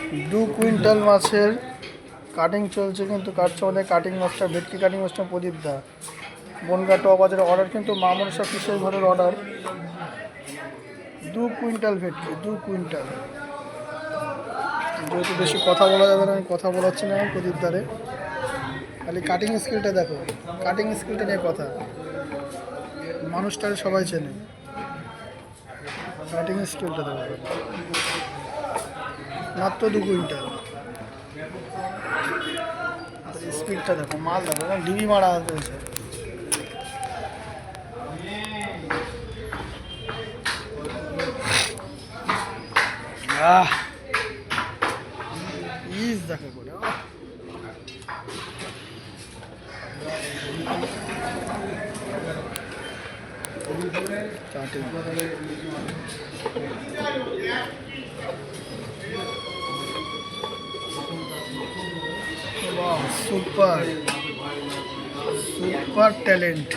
2 quintal মাছের cutting চলছে, কিন্তু কাটছে আমাদের কাটিং মাছটা, ভেটকি কাটিং মাছটা প্রদীপ দা বনগাঁ টপ বাজারের অর্ডার, কিন্তু মা মনসা বিশেষ ঘরের অর্ডার। 2 কুইন্টাল ভেটকি, 2 কুইন্টাল। যেহেতু বেশি কথা বলা যাবে না, আমি কথা বলাচ্ছি না প্রদীপ দারে, খালি কাটিং স্কিলটা দেখো, কাটিং স্কিলটা নিয়ে কথা। মানুষটারে সবাই চেনে, কাটিং স্কিলটা দেখো, মাত্র 2 কুইন্টাল। স্পিডটা দেখো, মাল দেখো, ডিবি মারা হয়েছে। ইজ দেখো করে সুপার সুপার ট্যালেন্ট।